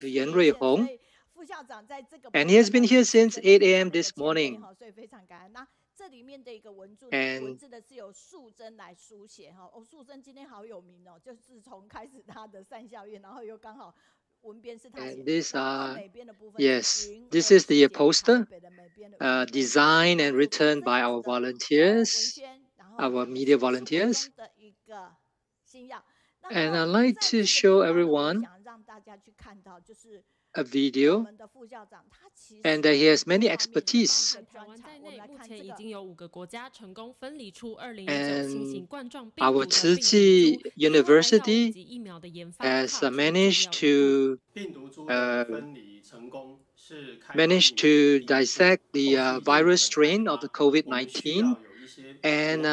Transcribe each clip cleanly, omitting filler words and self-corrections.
Ruihong, and he has been here since 8 a.m. this morning. And this yes, this is the poster designed and written by our volunteers, our media volunteers. And I'd like to show everyone a video, and he has many expertise. And our Tzu Chi University has managed to dissect the virus strain of the COVID-19 and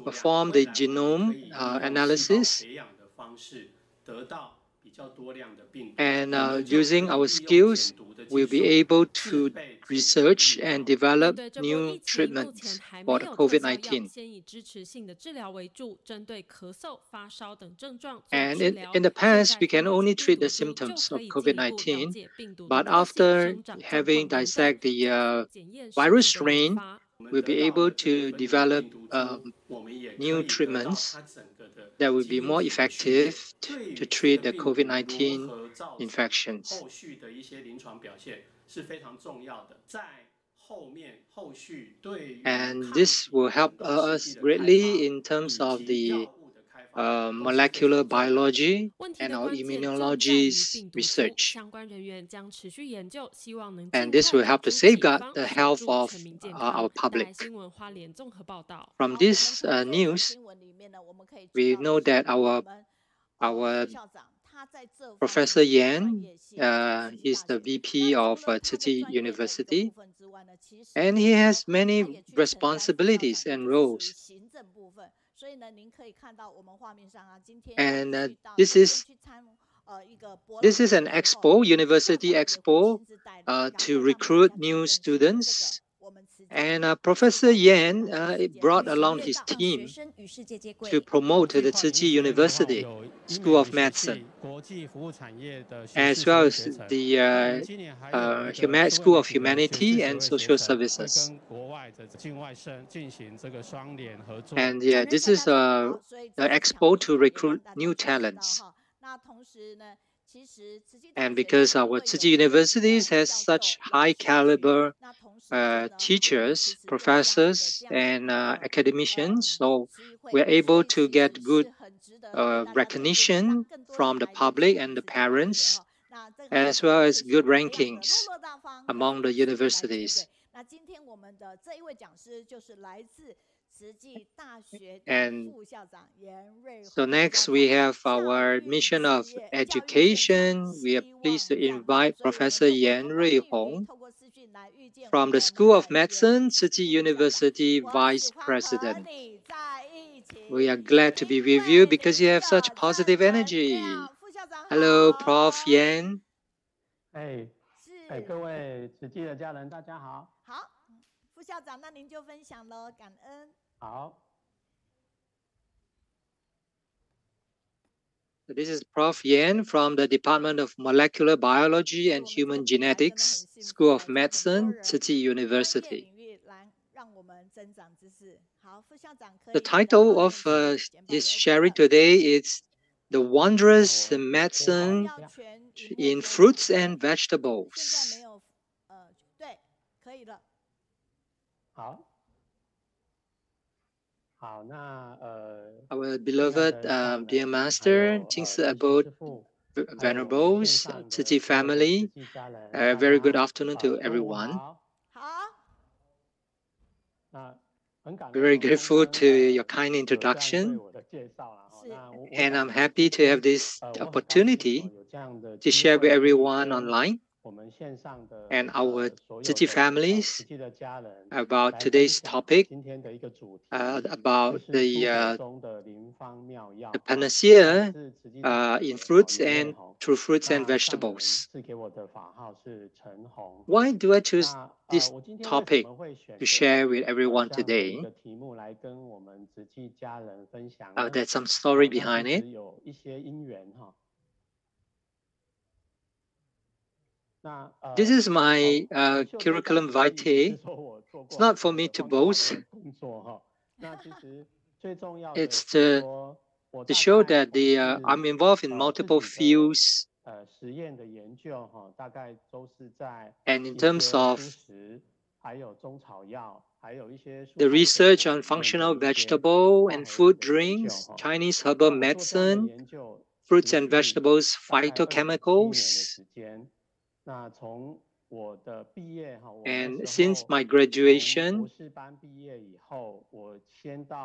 perform the genome analysis. And using our skills, we'll be able to research and develop new treatments for the COVID-19. And in the past, we can only treat the symptoms of COVID-19, but after having dissect the virus strain, we'll be able to develop new treatments that will be more effective to treat the COVID-19 infections. And this will help us greatly in terms of the molecular biology and our immunology research. And this will help to safeguard the health of our public. From this news, we know that our Professor Yan, he's the VP of Tzu Chi University, and he has many responsibilities and roles. And this is an expo, university expo, to recruit new students. And Professor Yan brought along his team to promote the Tzu Chi University School of Medicine, as well as the School of Humanity and Social Services. And yeah, this is an expo to recruit new talents. And because our Tzu Chi universities has such high caliber teachers, professors, and academicians, so we're able to get good recognition from the public and the parents, as well as good rankings among the universities. And so next we have our mission of education. We are pleased to invite Professor Yan Ruihong from the School of Medicine, Tzu Chi University Vice President. We are glad to be with you because you have such positive energy. Hello, Prof. Yan. 各位慈济的家人，大家好。好，副校长，那您就分享喽，感恩。好。So this is Prof. Yan from the Department of Molecular Biology and Human Genetics, School of Medicine, Tzu Chi University. The title of his sharing today is The Wondrous Medicine in Fruits and Vegetables. Our beloved dear Master, Jingsi Abode Venerables, Tzu Chi family, a very good afternoon to everyone. We're very grateful to your kind introduction, and I'm happy to have this opportunity to share with everyone online and our Tzu Chi families about today's topic, about the panacea in fruits and through fruits and vegetables. Why do I choose this topic to share with everyone today? There's some story behind it. This is my curriculum vitae. It's not for me to boast. It's to show that I'm involved in multiple fields. And in terms of the research on functional vegetable and food drinks, Chinese herbal medicine, fruits and vegetables, phytochemicals. And since my graduation,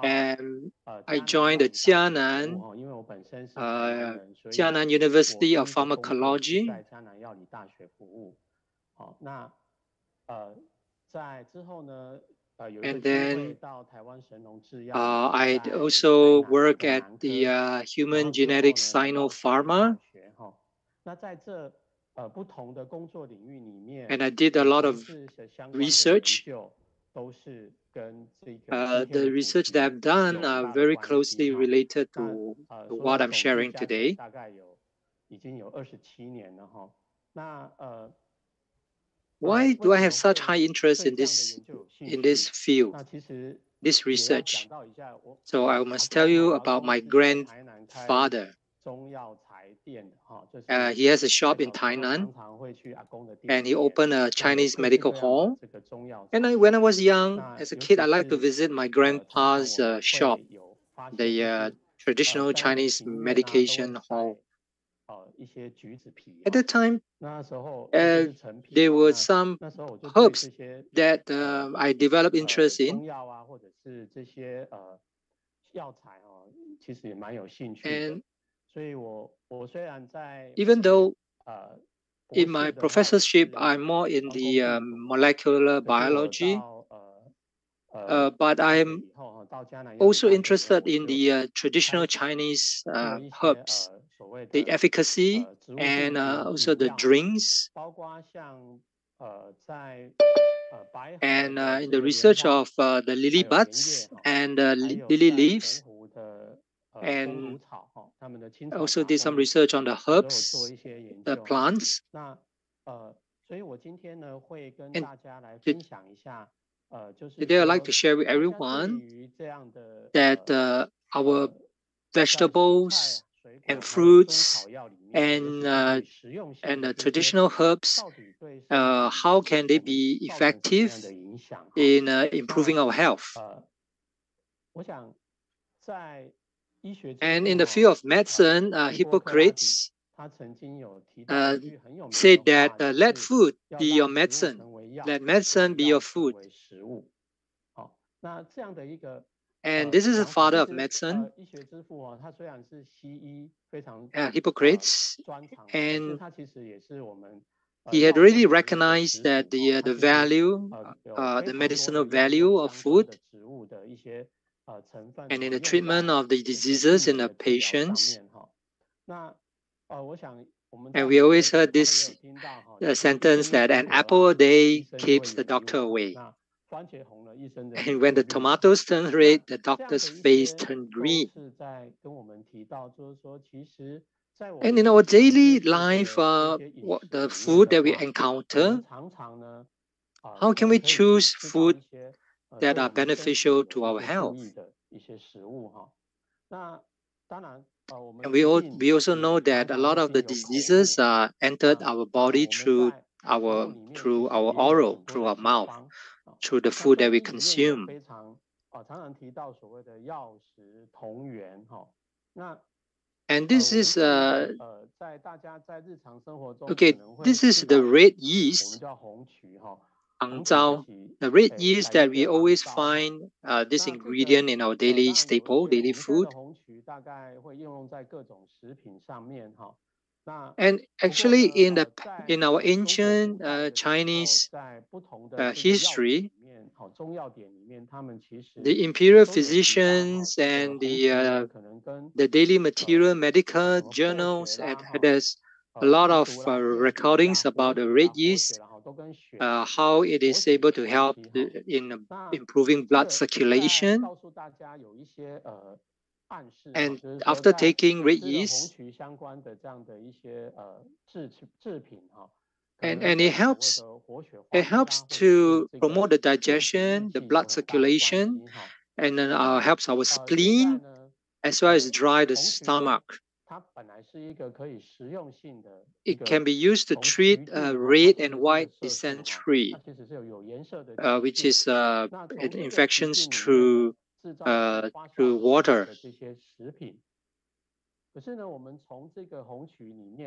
I joined the Jianan University of Pharmacology. And then I also work at the Human Genetics Sinopharma. And I did a lot of research. The research that I've done are very closely related to what I'm sharing today. Why do I have such high interest in this field, this research? So I must tell you about my grandfather. He has a shop in Tainan, and he opened a Chinese medical hall. And when I was young, as a kid, I liked to visit my grandpa's shop, the traditional Chinese medication hall. At that time, there were some herbs that I developed interest in. And even though in my professorship, I'm more in the molecular biology, but I'm also interested in the traditional Chinese herbs, the efficacy, and also the drinks. And in the research of the lily buds and lily leaves, and also did some research on the herbs, the plants. And today I'd like to share with everyone that our vegetables and fruits and the traditional herbs, how can they be effective in improving our health? And in the field of medicine, Hippocrates said that let food be your medicine, let medicine be your food. And this is the father of medicine, Hippocrates, and he had already recognized that the value, the medicinal value of food, and in the treatment of the diseases in the patients. And we always heard this sentence that an apple a day keeps the doctor away. And when the tomatoes turn red, the doctor's face turned green. And in our daily life, the food that we encounter, how can we choose food that are beneficial to our health? And we also know that a lot of the diseases entered our body through our oral, through our mouth, through the food that we consume. And this is this is the red yeast, 杭糟, the red yeast that we always find this ingredient in our daily staple, daily food. And actually, in our ancient Chinese history, the imperial physicians and the daily material medical journals had a lot of recordings about the red yeast, how it is able to help in improving blood circulation. And after taking red yeast, and it helps to promote the digestion, the blood circulation, and then helps our spleen as well as dry the stomach. It can be used to treat red and white dysentery, which is infections through water.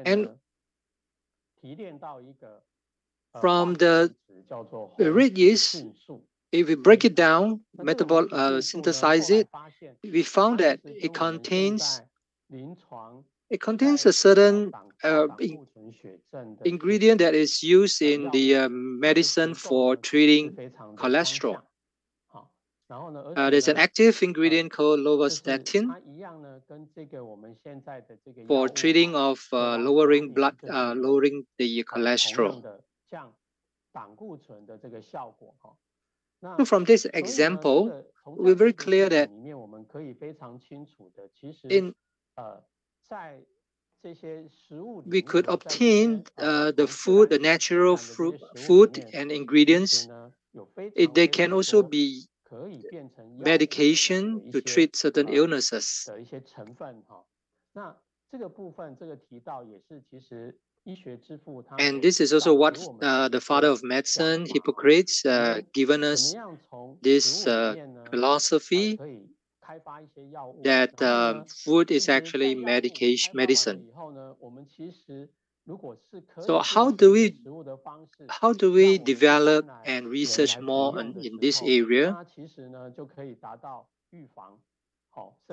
And from the red yeast, if we break it down, synthesize it, we found that it contains a certain ingredient that is used in the medicine for treating cholesterol. There's an active ingredient called lovastatin for treating of lowering the cholesterol. So from this example, we're very clear that we could obtain the natural food and ingredients. They can also be medication to treat certain illnesses. And this is also what the father of medicine, Hippocrates, given us this philosophy that food is actually medicine. So how do we develop and research more in this area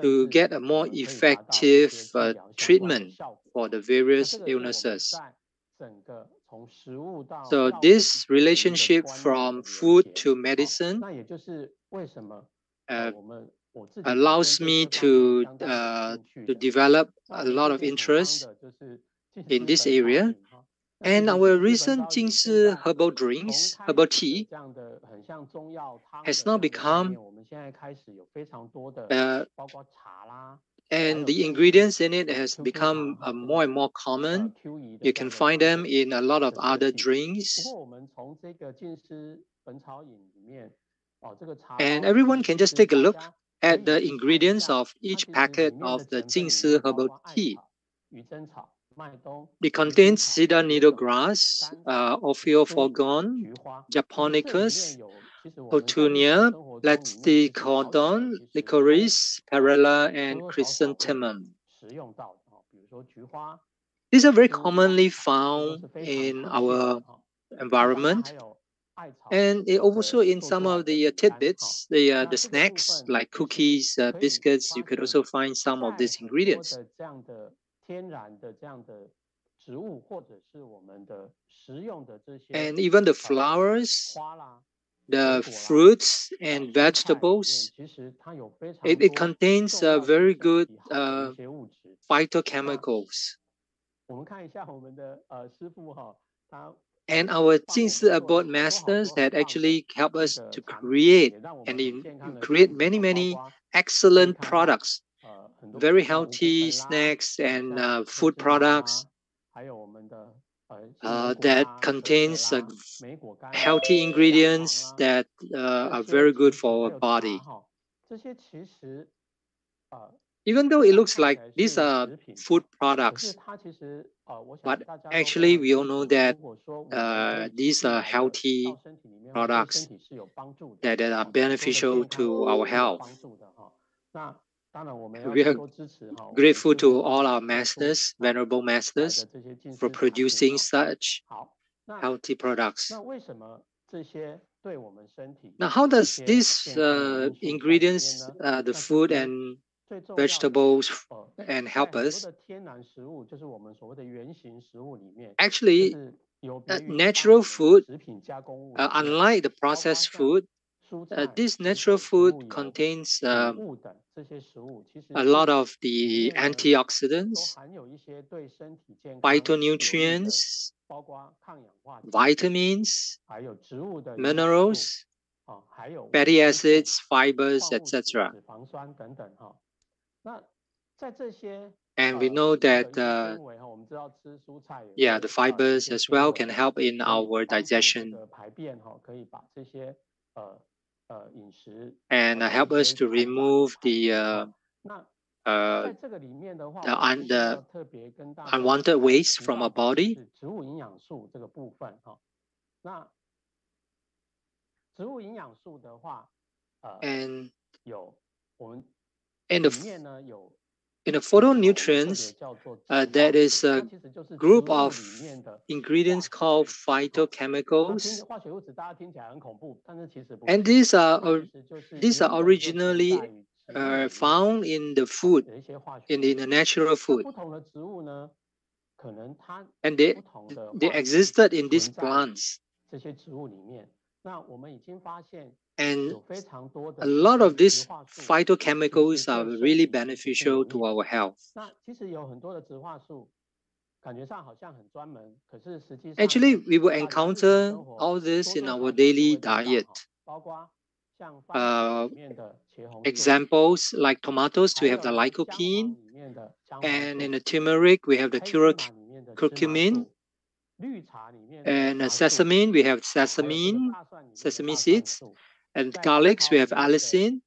to get a more effective treatment for the various illnesses? So this relationship from food to medicine allows me to develop a lot of interest in this area. And our recent Jingshi herbal drinks, herbal tea, has now become and the ingredients in it has become more and more common. You can find them in a lot of other drinks. And everyone can just take a look at the ingredients of each packet of the Jingshi herbal tea. It contains cedar needle grass, Ophiophorgon, Japonicus, Petunia, Platycodon, licorice, Perilla, and chrysanthemum. These are very commonly found in our environment, and also in some of the tidbits, the snacks like cookies, biscuits. You could also find some of these ingredients. And even the flowers, the fruits and vegetables, it contains very good phytochemicals. And our Jingshi abode masters had actually helped us to create many excellent products, very healthy snacks and food products that contains healthy ingredients that are very good for our body. Even though it looks like these are food products, but actually we all know that these are healthy products that are beneficial to our health. We are grateful to all our masters, venerable masters, for producing such healthy products. Now, how does these ingredients, the food and vegetables, and help us? Actually, natural food, unlike the processed food, this natural food contains a lot of the antioxidants, phytonutrients, vitamins, minerals, fatty acids, fibers, etc. And we know that the fibers as well can help in our digestion and help us to remove the unwanted waste from our body. And in the phytonutrients, there is a group of ingredients called phytochemicals, and these are originally found in the food, in the natural food, and they existed in these plants. And a lot of these phytochemicals are really beneficial to our health. Actually, we will encounter all this in our daily diet. Examples like tomatoes, we have the lycopene, and in the turmeric, we have the curcumin, and sesame, we have sesame seeds, and garlics, we have allicin.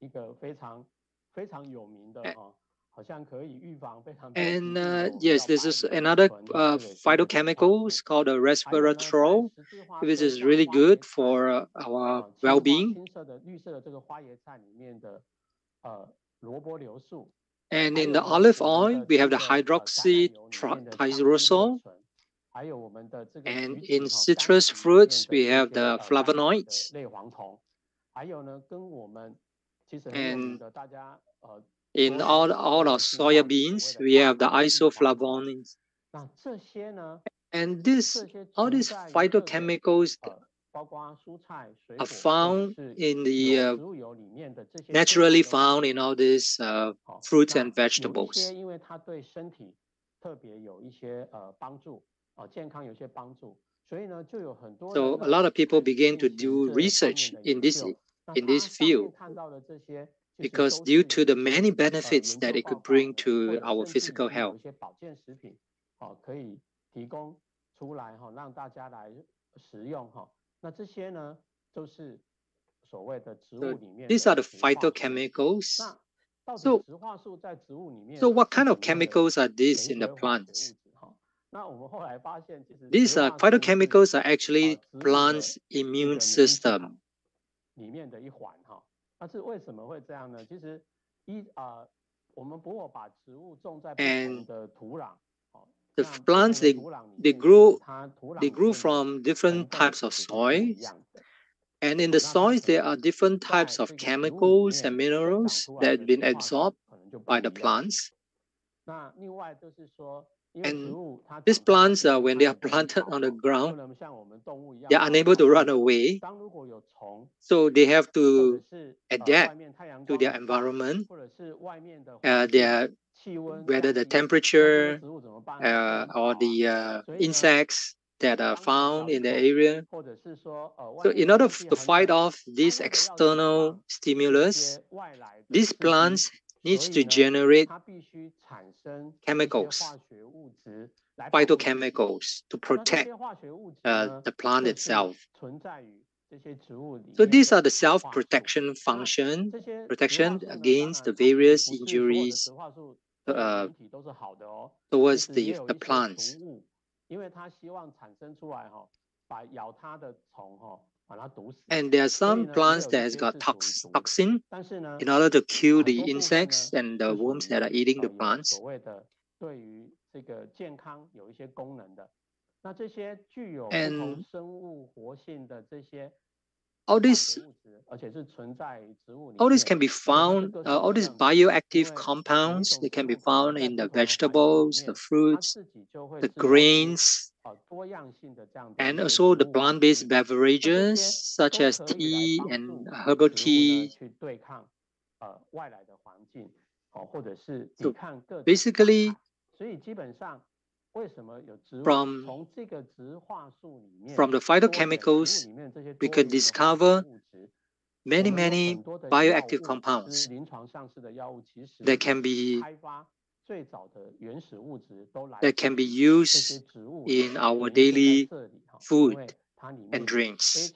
And yes, this is another phytochemicals called a resveratrol, which is really good for our well-being. And in the olive oil, we have the hydroxytyrosol. And in citrus fruits, we have the flavonoids. And in all our soya beans, we have the isoflavones. And all these phytochemicals are found in the naturally found in all these fruits and vegetables. So a lot of people begin to do research in this field, because due to the many benefits that it could bring to our physical health. So these are the phytochemicals. So what kind of chemicals are these in the plants? These phytochemicals are actually plants' immune system. And the plants, they grew from different types of soils. And in the soils, there are different types of chemicals and minerals that have been absorbed by the plants. And these plants, when they are planted on the ground, they are unable to run away. So they have to adapt to their environment, whether the temperature or the insects that are found in the area. So in order to fight off this external stimulus, these plants need to generate chemicals, phytochemicals, to protect the plant itself. So these are the self-protection function, protection against the various injuries towards the plants. And there are some plants that has got toxin in order to kill the insects and the worms that are eating the plants. And all these can be found, all these bioactive compounds, they can be found in the vegetables, the fruits, the grains, and also the plant-based beverages such as tea and herbal tea. So basically, from the phytochemicals, we could discover many bioactive compounds that can be that can be used in our daily food and drinks.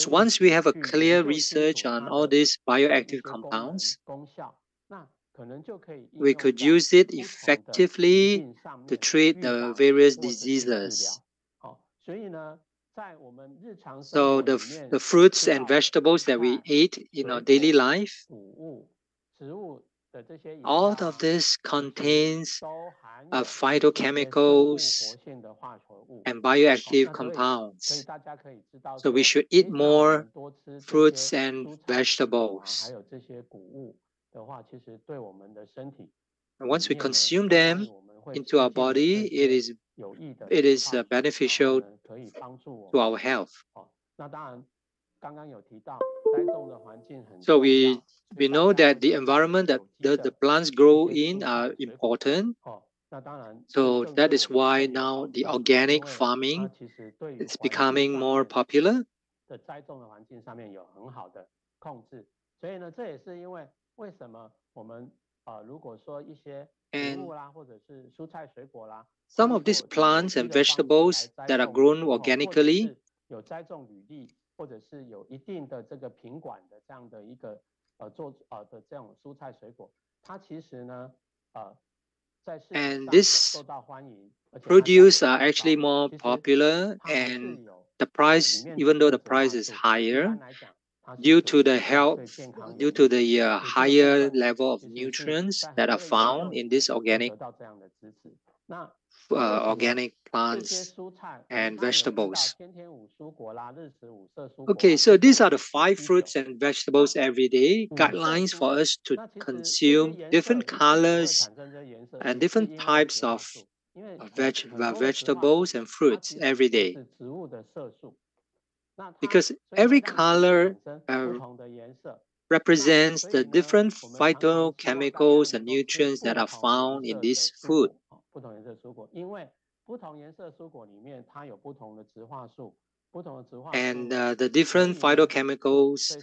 Once we have a clear research on all these bioactive compounds, we could use it effectively to treat the various diseases. So the fruits and vegetables that we eat in our daily life, all of this contains phytochemicals and bioactive compounds. So we should eat more fruits and vegetables. And once we consume them into our body, it is beneficial to our health. So we know that the environment that the plants grow in are important. So that is why now the organic farming is becoming more popular. And some of these plants and vegetables that are grown organically and this produce are actually more popular, and the price, even though the price is higher, due to the higher level of nutrients that are found in these organic plants and vegetables. Okay, so these are the 5 fruits and vegetables every day, guidelines for us to consume different colors and different types of vegetables and fruits every day. Because every color represents the different phytochemicals and nutrients that are found in this food. And the different phytochemicals,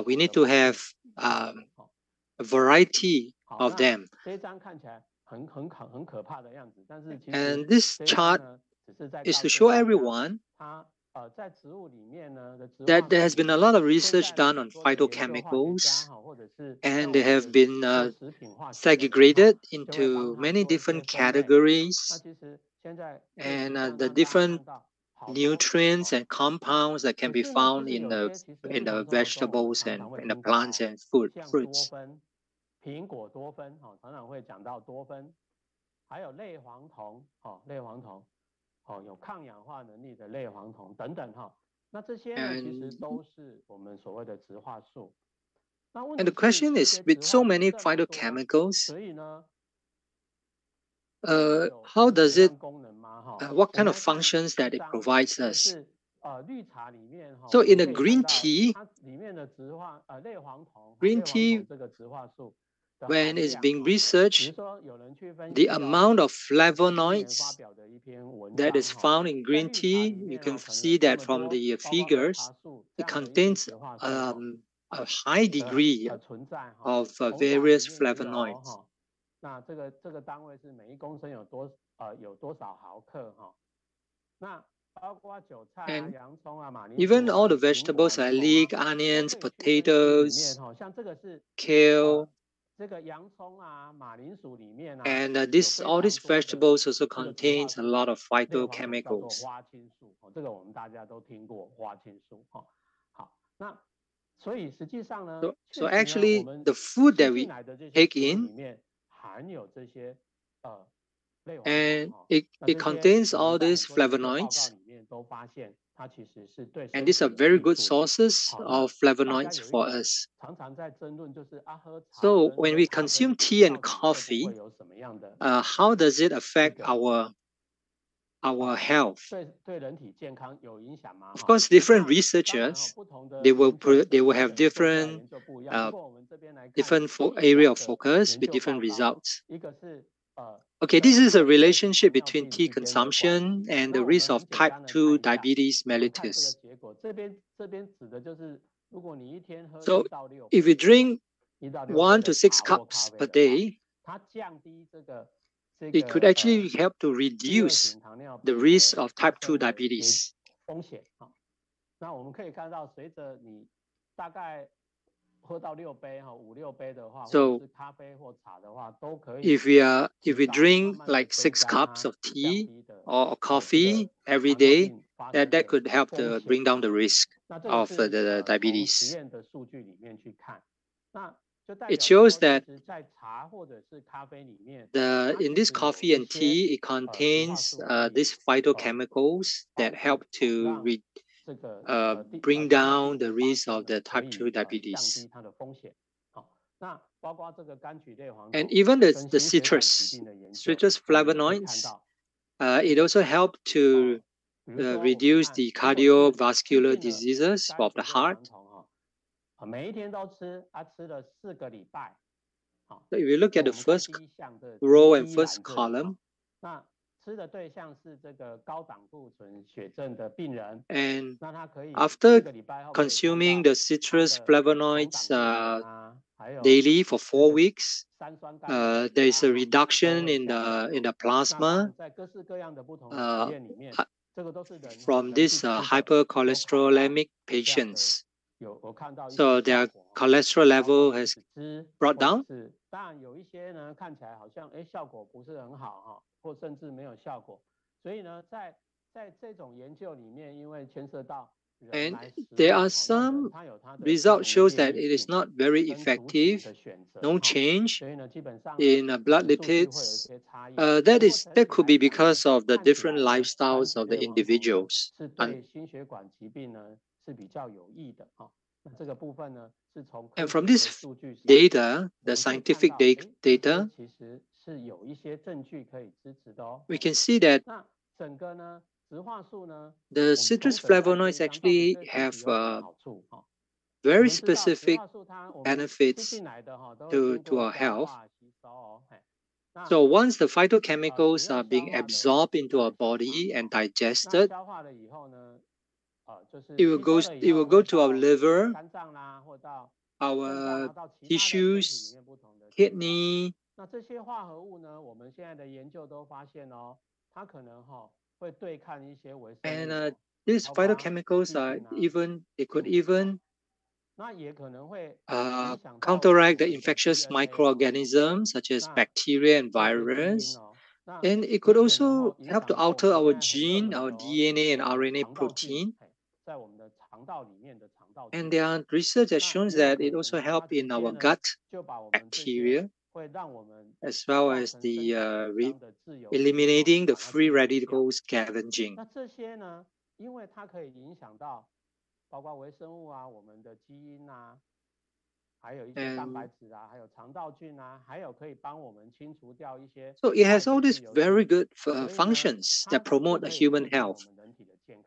we need to have a variety of them. And this chart is to show everyone that there has been a lot of research done on phytochemicals, and they have been segregated into many different categories, and the different nutrients and compounds that can be found in the vegetables and in the plants and fruits. And the question is, with so many phytochemicals, how does it, what kind of functions that it provides us? So in a green tea, when it's being researched, the amount of flavonoids that is found in green tea, you can see that from the figures, it contains a high degree of various flavonoids. And even all the vegetables like leek, onions, potatoes, kale, and all these vegetables also contains a lot of phytochemicals. So actually, the food that we take in, and it contains all these flavonoids, and these are very good sources of flavonoids for us. So when we consume tea and coffee, how does it affect our health? Of course, different researchers, they will have different area of focus with different results. Okay, this is a relationship between tea consumption and the risk of type 2 diabetes mellitus. So if we drink 1 to 6 cups per day, it could actually help to reduce the risk of type 2 diabetes. So if we drink like 6 cups of tea or coffee every day, that could help to bring down the risk of the diabetes. It shows that in this coffee and tea, it contains these phytochemicals that help to bring down the risk of the type 2 diabetes. And even the citrus flavonoids, it also helps to reduce the cardiovascular diseases of the heart. So if you look at the first row and first column, and after consuming the citrus flavonoids daily for 4 weeks, there is a reduction in the plasma from these hypercholesterolemic patients. So their cholesterol level has brought down. And there are some results shows that it is not very effective, no change in blood lipids. That could be because of the different lifestyles of the individuals. And from this data, the scientific data, we can see that the citrus flavonoids actually have very specific benefits to our health. So once the phytochemicals are being absorbed into our body and digested, it will go to our liver, our tissues, kidney. And these phytochemicals could even counteract the infectious microorganisms such as bacteria and virus. And it could also help to alter our gene, our DNA and RNA protein. And there are research that shows that it also helps in our gut bacteria, as well as the eliminating the free radical scavenging. So it has all these very good functions that promote human health.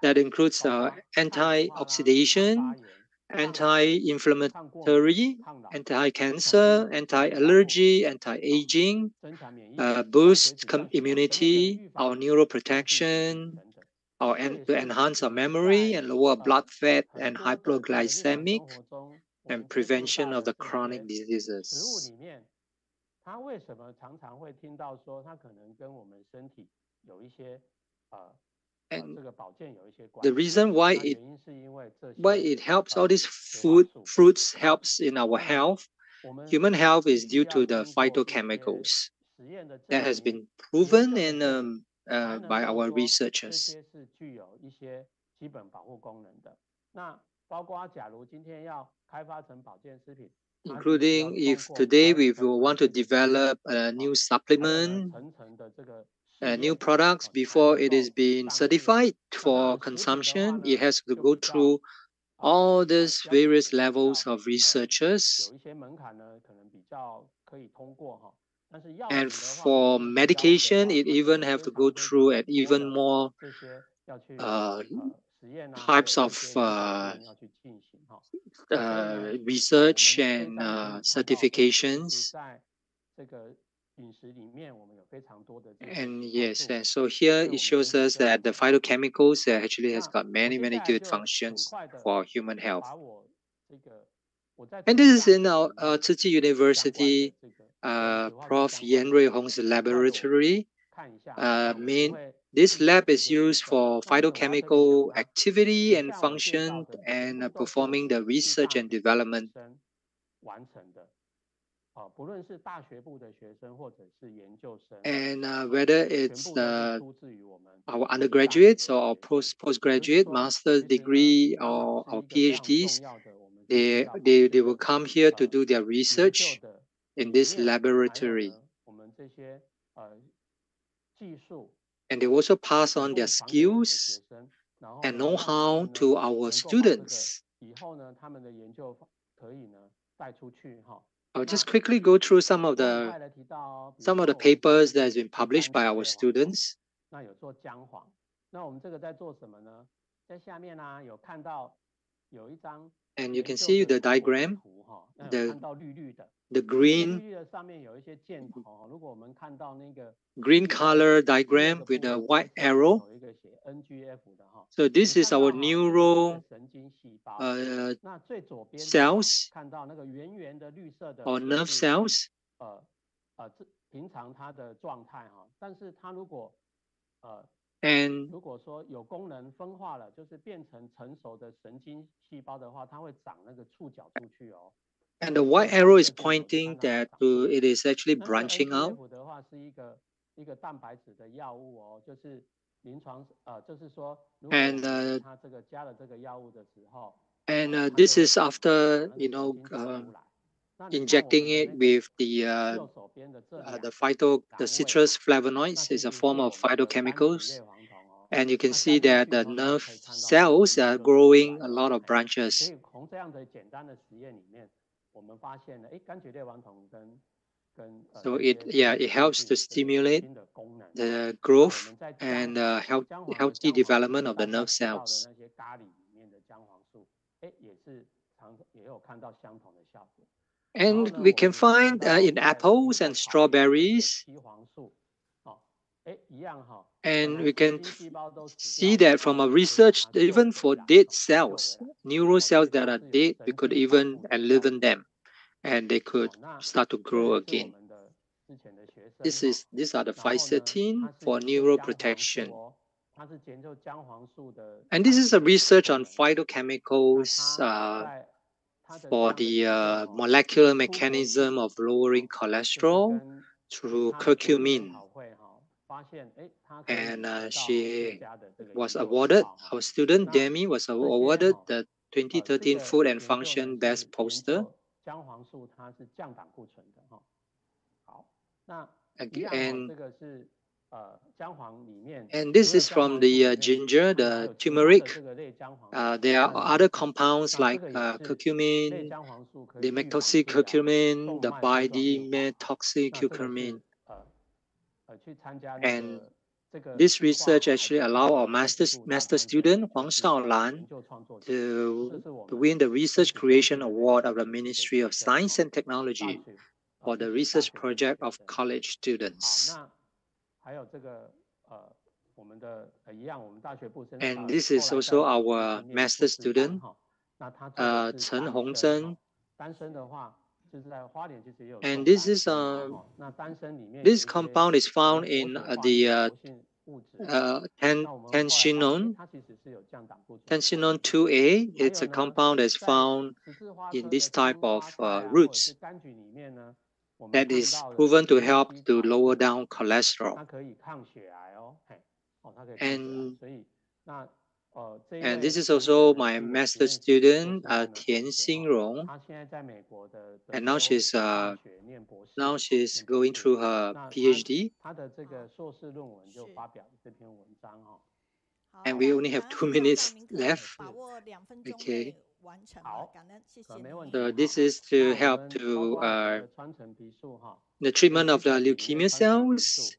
That includes antioxidation, anti-inflammatory, anti-cancer, anti-allergy, anti-aging, boost immunity, our neuroprotection, to enhance our memory and lower blood fat and hypoglycemic, and prevention of the chronic diseases. And the reason why it helps, all these fruits helps in our health, human health, is due to the phytochemicals that has been proven by our researchers. Including if today we want to develop a new supplement, new products, before it is being certified for consumption, it has to go through all these various levels of researchers. And for medication, it even have to go through at even more types of research and certifications. And yes, and so here it shows us that the phytochemicals actually has got many good functions for human health. And this is in our Tzu Chi University, Prof. Yan Ruihong's laboratory. This lab is used for phytochemical activity and function and performing the research and development. And whether it's our undergraduates or our postgraduate, master's degree or our PhDs, they will come here to do their research in this laboratory. And they also pass on their skills and know-how to our students. I'll just quickly go through some of the papers that has been published by our students. And you can see the diagram, the green color diagram with a white arrow. So this is our neural cells or nerve cells. And the white arrow is pointing that it is actually branching out. And this is after injecting it with the citrus flavonoids is a form of phytochemicals. And you can see that the nerve cells are growing a lot of branches. So it helps to stimulate the growth and healthy development of the nerve cells. And we can find in apples and strawberries. And we can see that from our research, even for dead cells, neural cells that are dead, we could even enliven them and they could start to grow again. These are the phycetin for neuroprotection. And this is a research on phytochemicals for the molecular mechanism of lowering cholesterol through curcumin. And she was awarded, our student Demi was awarded the 2013 Food and Function Best Poster. And this is from the ginger, the turmeric. There are other compounds like curcumin, dimetoxycurcumin, the bidimetoxycurcumin. And this research actually allowed our master student Huang Shaolan to win the Research Creation Award of the Ministry of Science and Technology for the research project of college students. And this is also our master student, Chen Hongzhen. And this compound is found in the tensinone 2A. It's a compound that's found in this type of roots that is proven to help to lower down cholesterol. And this is also my master student, Tian Xinrong. And now she's going through her PhD. And we only have 2 minutes left. Okay. So this is to help to the treatment of the leukemia cells.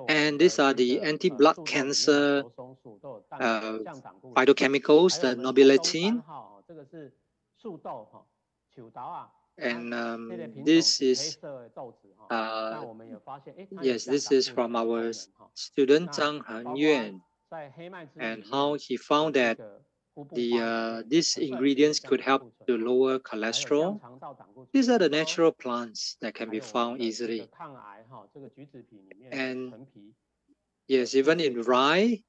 And these are the anti-blood cancer phytochemicals, the nobiletin. And this is this is from our student Zhang Henyuan, and how he found that these ingredients could help to lower cholesterol. These are the natural plants that can be found easily. And yes, even in rye,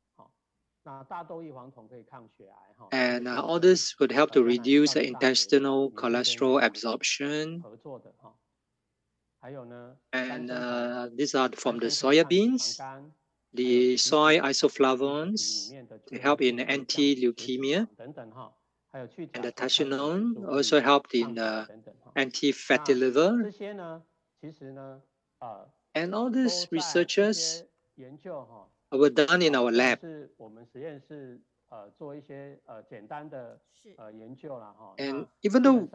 and all this would help to reduce the intestinal cholesterol absorption. And these are from the soya beans, the soy isoflavones to help in anti-leukemia, and the tachinone also helped in anti-fatty liver. And all these researches were done in our lab. And even though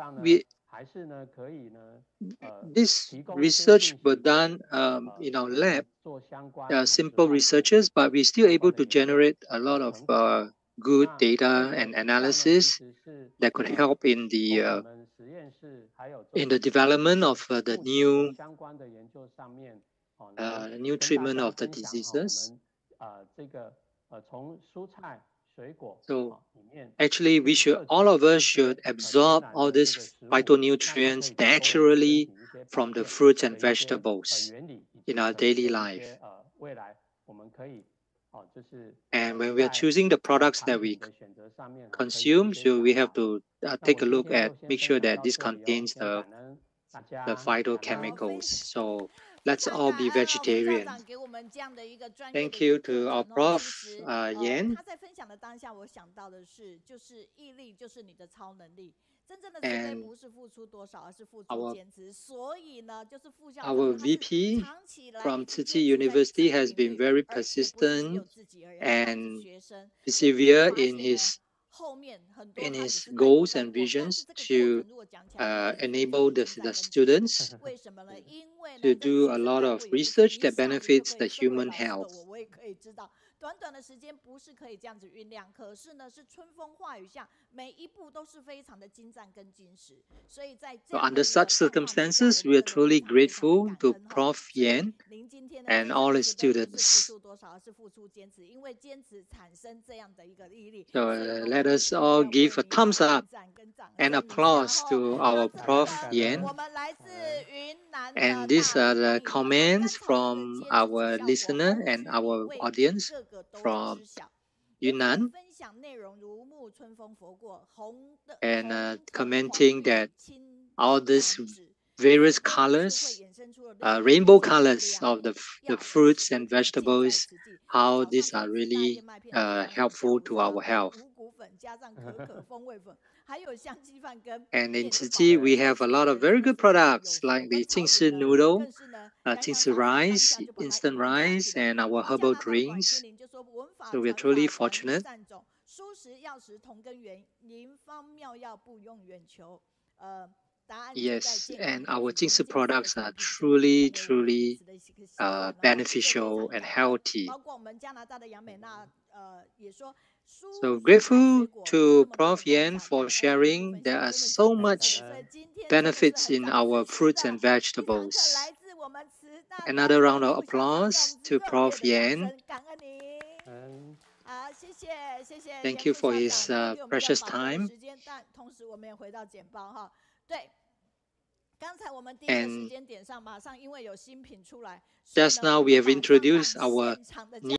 this research were done in our lab, simple researches, but we're still able to generate a lot of good data and analysis that could help in the development of the new treatment of the diseases. So actually, all of us should absorb all these phytonutrients naturally from the fruits and vegetables in our daily life. And when we are choosing the products that we consume, so we have to take a look at, make sure that this contains the phytochemicals. So let's all be vegetarian. Thank you to our Prof. Yan. And our VP from Tzu Chi University has been very persistent and persevere in his goals and visions to enable the students to do a lot of research that benefits the human health. So under such circumstances, we are truly grateful to Prof. Yan and all his students. So let us all give a thumbs up and applause to our Prof. Yan. And these are the comments from our listener and our audience from Yunnan, and commenting that all these various colors, rainbow colors of the fruits and vegetables, how these are really helpful to our health. And in Tzu Chi, we have a lot of very good products like the Jingshi noodle, Jingshi rice, instant rice, and our herbal drinks. So we are truly fortunate. Yes, and our Jingshi products are truly beneficial and healthy. So grateful to Prof. Yan for sharing. There are so much benefits in our fruits and vegetables. Another round of applause to Prof. Yan. Thank you for his precious time. And just now we have introduced our new